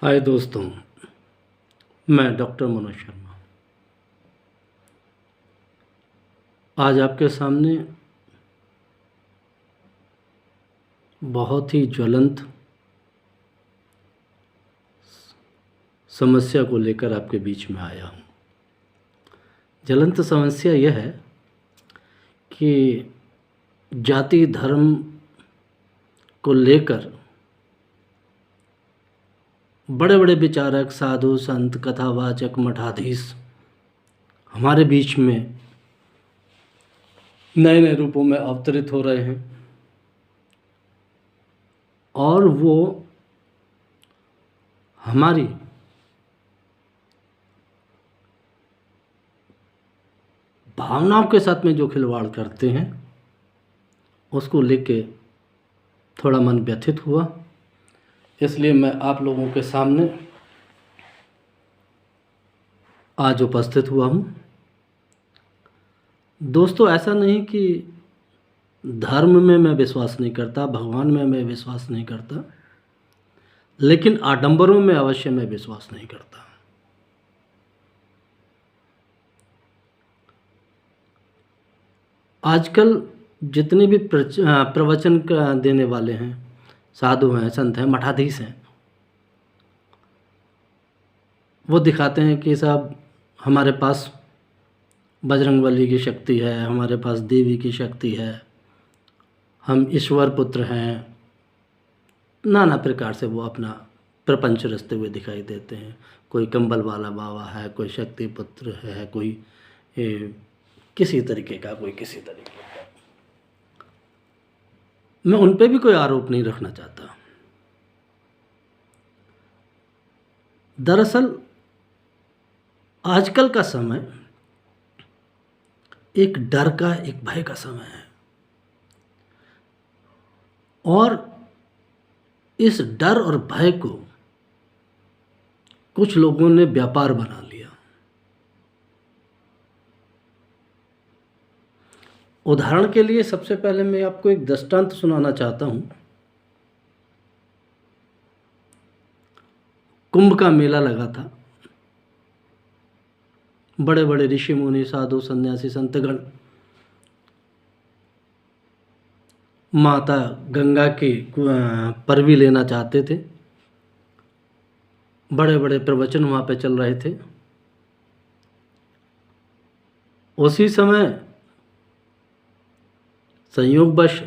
हाय दोस्तों, मैं डॉक्टर मनोज शर्मा आज आपके सामने बहुत ही ज्वलंत समस्या को लेकर आपके बीच में आया हूँ। ज्वलंत समस्या यह है कि जाति धर्म को लेकर बड़े बड़े विचारक, साधु, संत, कथावाचक, मठाधीश हमारे बीच में नए नए रूपों में अवतरित हो रहे हैं और वो हमारी भावनाओं के साथ में जो खिलवाड़ करते हैं उसको लेके थोड़ा मन व्यथित हुआ। इसलिए मैं आप लोगों के सामने आज उपस्थित हुआ हूँ। दोस्तों, ऐसा नहीं कि धर्म में मैं विश्वास नहीं करता, भगवान में मैं विश्वास नहीं करता, लेकिन आडंबरों में अवश्य मैं विश्वास नहीं करता। आजकल जितने भी प्रवचन देने वाले हैं, साधु हैं, संत हैं, मठाधीश हैं, वो दिखाते हैं कि साहब हमारे पास बजरंगबली की शक्ति है, हमारे पास देवी की शक्ति है, हम ईश्वर पुत्र हैं। नाना प्रकार से वो अपना प्रपंच रचते हुए दिखाई देते हैं। कोई कंबल वाला बाबा है, कोई शक्ति पुत्र है, कोई किसी तरीके का, कोई किसी तरीके का। मैं उन पे भी कोई आरोप नहीं रखना चाहता। दरअसल आजकल का समय एक डर का, एक भय का समय है और इस डर और भय को कुछ लोगों ने व्यापार बना लिया। उदाहरण के लिए सबसे पहले मैं आपको एक दृष्टांत सुनाना चाहता हूं। कुंभ का मेला लगा था। बड़े बड़े ऋषि मुनि, साधु, सन्यासी, संतगण माता गंगा की परवी लेना चाहते थे। बड़े बड़े प्रवचन वहाँ पे चल रहे थे। उसी समय संयोगवश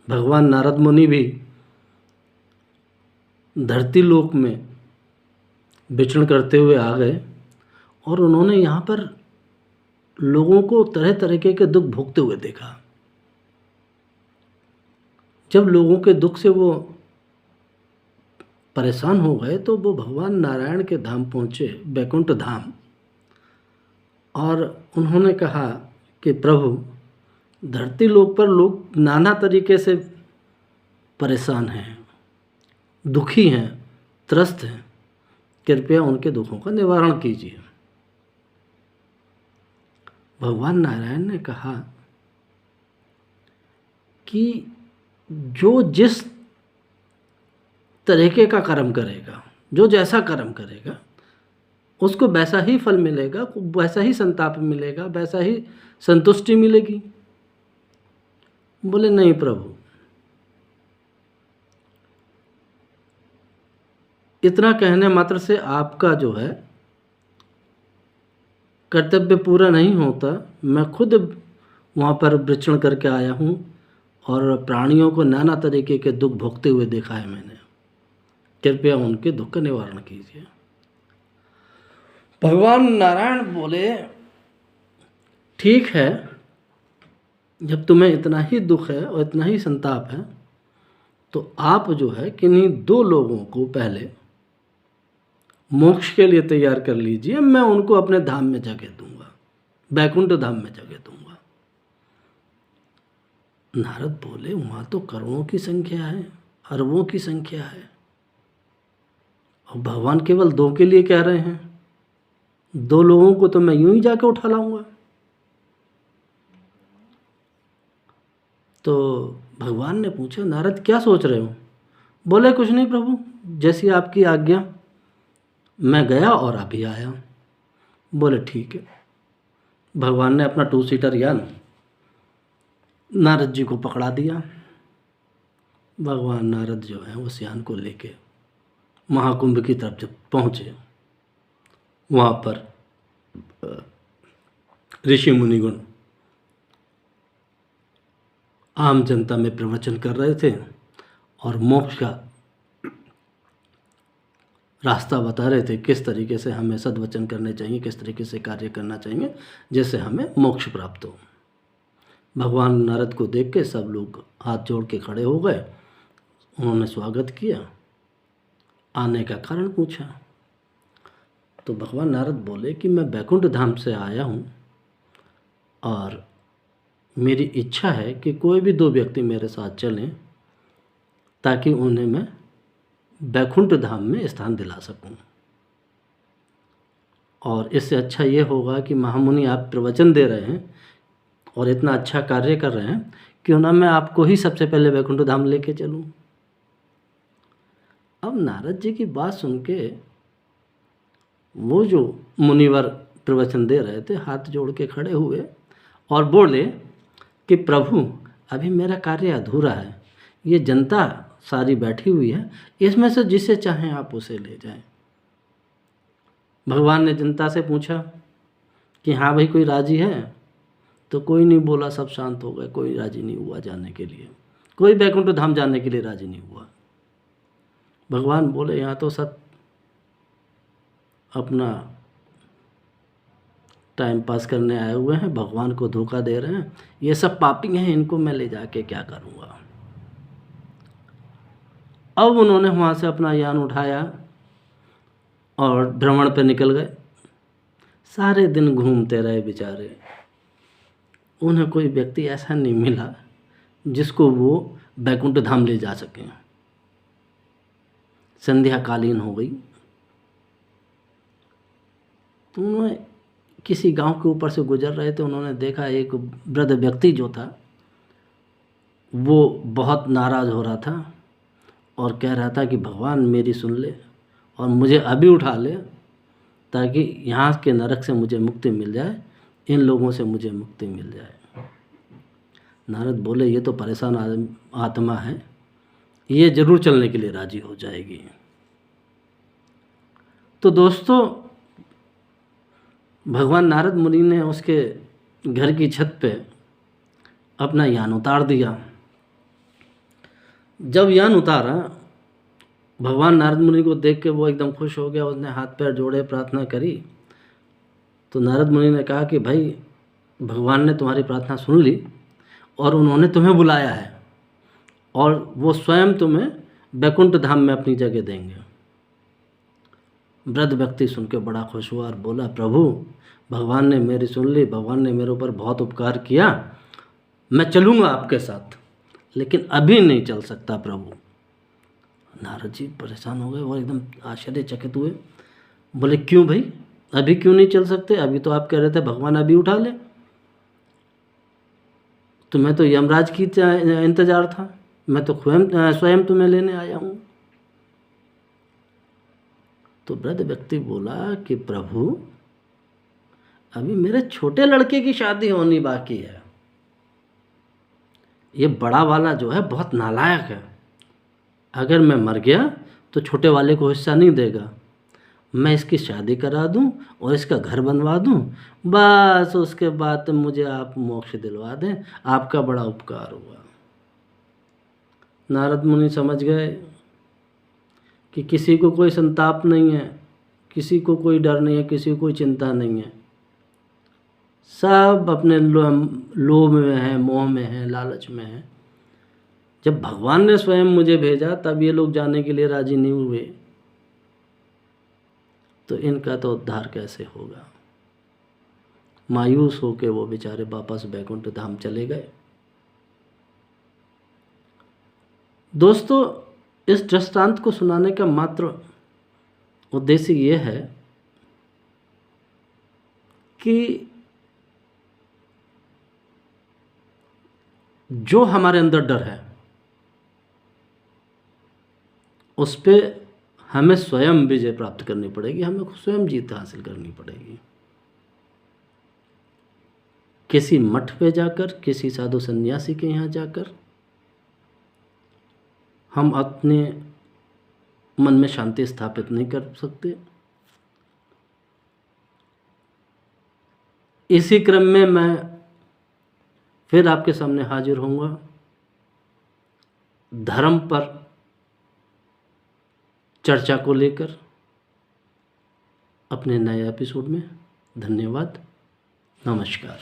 भगवान नारद मुनि भी धरती लोक में विचरण करते हुए आ गए और उन्होंने यहाँ पर लोगों को तरह तरह के दुख भोगते हुए देखा। जब लोगों के दुख से वो परेशान हो गए तो वो भगवान नारायण के धाम पहुँचे, बैकुंठ धाम, और उन्होंने कहा कि प्रभु, धरती लोक पर लोग नाना तरीके से परेशान हैं, दुखी हैं, त्रस्त हैं, कृपया उनके दुखों का निवारण कीजिए। भगवान नारायण ने कहा कि जो जिस तरीके का कर्म करेगा, जो जैसा कर्म करेगा, उसको वैसा ही फल मिलेगा, वैसा ही संताप मिलेगा, वैसा ही संतुष्टि मिलेगी। बोले नहीं प्रभु, इतना कहने मात्र से आपका जो है कर्तव्य पूरा नहीं होता। मैं खुद वहाँ पर विचरण करके आया हूँ और प्राणियों को नाना तरीके के दुख भोगते हुए देखा है मैंने, कृपया उनके दुख का निवारण कीजिए। भगवान नारायण बोले ठीक है, जब तुम्हें इतना ही दुख है और इतना ही संताप है तो आप जो है किन्हीं दो लोगों को पहले मोक्ष के लिए तैयार कर लीजिए, मैं उनको अपने धाम में जगह दूंगा, बैकुंठ धाम में जगह दूंगा। नारद बोले वहाँ तो करोड़ों की संख्या है, अरबों की संख्या है, और भगवान केवल दो के लिए कह रहे हैं। दो लोगों को तो मैं यूं ही जाके उठा लाऊंगा। तो भगवान ने पूछा, नारद क्या सोच रहे हो? बोले कुछ नहीं प्रभु, जैसी आपकी आज्ञा। मैं गया और अभी आया। बोले ठीक है। भगवान ने अपना 2 सीटर यान नारद जी को पकड़ा दिया। भगवान नारद जो है उस यान को लेके महाकुंभ की तरफ जब पहुँचे, वहाँ पर ऋषि मुनिगण आम जनता में प्रवचन कर रहे थे और मोक्ष का रास्ता बता रहे थे, किस तरीके से हमें सद्वचन करने चाहिए, किस तरीके से कार्य करना चाहिए जिससे हमें मोक्ष प्राप्त हो। भगवान नारद को देख के सब लोग हाथ जोड़ के खड़े हो गए। उन्होंने स्वागत किया, आने का कारण पूछा। तो भगवान नारद बोले कि मैं बैकुंठ धाम से आया हूँ और मेरी इच्छा है कि कोई भी 2 व्यक्ति मेरे साथ चलें ताकि उन्हें मैं बैकुंठ धाम में स्थान दिला सकूं। और इससे अच्छा ये होगा कि महामुनि आप प्रवचन दे रहे हैं और इतना अच्छा कार्य कर रहे हैं, क्यों ना मैं आपको ही सबसे पहले बैकुंठ धाम लेके चलूं। अब नारद जी की बात सुन के वो जो मुनिवर प्रवचन दे रहे थे हाथ जोड़ के खड़े हुए और बोले कि प्रभु अभी मेरा कार्य अधूरा है, ये जनता सारी बैठी हुई है, इसमें से जिसे चाहें आप उसे ले जाएं। भगवान ने जनता से पूछा कि हाँ भाई कोई राजी है? तो कोई नहीं बोला, सब शांत हो गए, कोई राजी नहीं हुआ जाने के लिए, कोई बैकुंठ धाम जाने के लिए राजी नहीं हुआ। भगवान बोले यहाँ तो सब अपना टाइम पास करने आए हुए हैं, भगवान को धोखा दे रहे हैं, ये सब पापी हैं, इनको मैं ले जाके क्या करूँगा। अब उन्होंने वहाँ से अपना यान उठाया और भ्रमण पे निकल गए। सारे दिन घूमते रहे बेचारे, उन्हें कोई व्यक्ति ऐसा नहीं मिला जिसको वो बैकुंठ धाम ले जा सकें। संध्या कालीन हो गई तो उन्होंने किसी गांव के ऊपर से गुजर रहे थे, उन्होंने देखा एक वृद्ध व्यक्ति जो था वो बहुत नाराज़ हो रहा था और कह रहा था कि भगवान मेरी सुन ले और मुझे अभी उठा ले ताकि यहाँ के नरक से मुझे मुक्ति मिल जाए, इन लोगों से मुझे मुक्ति मिल जाए। नारद बोले ये तो परेशान आत्मा है, ये जरूर चलने के लिए राजी हो जाएगी। तो दोस्तों भगवान नारद मुनि ने उसके घर की छत पे अपना यान उतार दिया। जब यान उतारा, भगवान नारद मुनि को देख के वो एकदम खुश हो गया, उसने हाथ पैर जोड़े, प्रार्थना करी। तो नारद मुनि ने कहा कि भाई भगवान ने तुम्हारी प्रार्थना सुन ली और उन्होंने तुम्हें बुलाया है और वो स्वयं तुम्हें बैकुंठ धाम में अपनी जगह देंगे। वृद्ध व्यक्ति सुन के बड़ा खुश हुआ और बोला प्रभु भगवान ने मेरी सुन ली, भगवान ने मेरे ऊपर बहुत उपकार किया, मैं चलूँगा आपके साथ, लेकिन अभी नहीं चल सकता प्रभु। नारद जी परेशान हो गए और एकदम आश्चर्यचकित हुए। बोले क्यों भाई, अभी क्यों नहीं चल सकते? अभी तो आप कह रहे थे भगवान अभी उठा ले, तुम्हें तो यमराज की इंतजार था, मैं तो स्वयं तुम्हें लेने आया हूँ। तो वृद्ध व्यक्ति बोला कि प्रभु अभी मेरे छोटे लड़के की शादी होनी बाकी है, ये बड़ा वाला जो है बहुत नालायक है, अगर मैं मर गया तो छोटे वाले को हिस्सा नहीं देगा, मैं इसकी शादी करा दूं और इसका घर बनवा दूं, बस उसके बाद मुझे आप मोक्ष दिलवा दें, आपका बड़ा उपकार हुआ। नारद मुनि समझ गए कि किसी को कोई संताप नहीं है, किसी को कोई डर नहीं है, किसी को कोई चिंता नहीं है, सब अपने लोभ में है, मोह में है, लालच में है। जब भगवान ने स्वयं मुझे भेजा तब ये लोग जाने के लिए राजी नहीं हुए, तो इनका तो उद्धार कैसे होगा। मायूस होकर वो बेचारे वापस बैकुंठ धाम चले गए। दोस्तों इस दृष्टांत को सुनाने का मात्र उद्देश्य ये है कि जो हमारे अंदर डर है उस पे हमें स्वयं विजय प्राप्त करनी पड़ेगी, हमें स्वयं जीत हासिल करनी पड़ेगी। किसी मठ पे जाकर, किसी साधु सन्यासी के यहाँ जाकर हम अपने मन में शांति स्थापित नहीं कर सकते। इसी क्रम में मैं फिर आपके सामने हाजिर होऊंगा धर्म पर चर्चा को लेकर अपने नए एपिसोड में। धन्यवाद, नमस्कार।